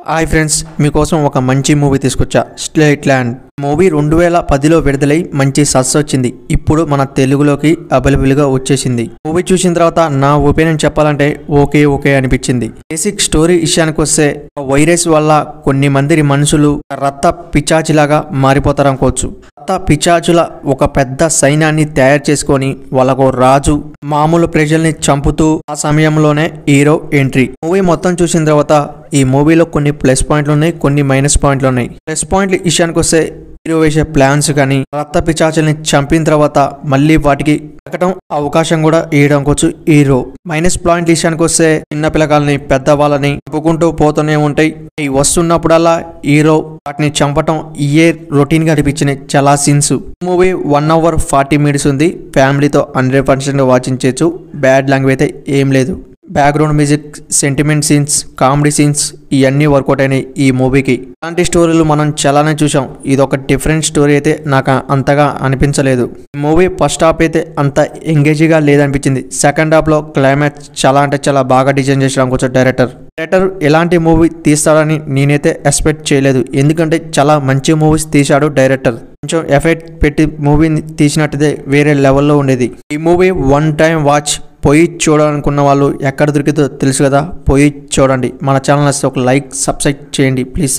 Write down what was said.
Hi friends, మీకోసం ఒక మంచి మూవీ తీసుకొచ్చా. స్లేట్ ల్యాండ్ మూవీ 2010లో విడుదలై మంచి సక్సెస్ వచ్చింది. ఇప్పుడు మన తెలుగులోకి అవైలబుల్గా వచ్చేసింది. మూవీ చూసిన తర్వాత నా ఒపీనియన్ చెప్పాలంటే ఓకే అనిపించింది. బేసిక్ స్టోరీ విషయానికి వస్తే వైరస్ వల్ల కొన్ని మంది మనుషులు రక్త పిచాచిలాగా మారిపోతారనుకోవచ్చు. రక్త పిచాచుల ఒక పెద్ద సైన్యాన్ని తయారు చేసుకొని వాళ్ళకు రాజు మామూలు ప్రజల్ని చంపుతూ ఆ సమయంలోనే హీరో ఎంట్రీ. మూవీ మొత్తం చూసిన తర్వాత ఈ మూవీలో కొన్ని ప్లస్ పాయింట్లు ఉన్నాయి, కొన్ని మైనస్ పాయింట్లు ఉన్నాయి. ప్లస్ పాయింట్ల విషయానికి వస్తే హీరో వేసే ప్లాన్స్ కానీ రక్త పిచాచుల్ని చంపిన తర్వాత మళ్ళీ వాటికి ఎక్కడం అవకాశం కూడా ఇవ్వడం కోవచ్చు హీరో. మైనస్ పాయింట్ విషయానికి వస్తే చిన్న పిల్లకాయలని పెద్దవాళ్ళని చంపుకుంటూ పోతూనే ఉంటాయి. ఈ వస్తున్నప్పుడల్లా హీరో వాటిని చంపటం ఇయే రొటీన్ గా అనిపించినాయి చాలా సీన్స్. మూవీ 1 hour 40 minutes ఉంది. ఫ్యామిలీతో 100% వాచింగ్ చేయొచ్చు. బ్యాడ్ లాంగ్వేజ్ అయితే ఏం లేదు. Background music, sentiment scenes, comedy scenes ఇవన్నీ వర్కౌట్ అయినాయి ఈ మూవీకి. అలాంటి స్టోరీలు మనం చాలానే చూసాం. ఇది ఒక డిఫరెంట్ స్టోరీ అయితే నాకు అంతగా అనిపించలేదు. ఈ మూవీ ఫస్ట్ హాఫ్ అయితే అంత ఎంగేజింగ్గా లేదనిపించింది. సెకండ్ హాఫ్లో క్లైమాక్స్ చాలా అంటే చాలా బాగా డిజైన్ చేసడానికి వచ్చాడు డైరెక్టర్ ఎలాంటి మూవీ తీస్తాడని నేనైతే ఎక్స్పెక్ట్ చేయలేదు. ఎందుకంటే చాలా మంచి మూవీస్ తీశాడు డైరెక్టర్. కొంచెం ఎఫెక్ట్ పెట్టి మూవీని తీసినట్టయితే వేరే లెవెల్లో ఉండేది. ఈ మూవీ 1 time వాచ్. పోయి చూడాలనుకున్న వాళ్ళు ఎక్కడ దొరికితే తెలుసు కదా, పోయి చూడండి. మన ఛానల్ ఒక లైక్, సబ్స్క్రైబ్ చేయండి ప్లీజ్.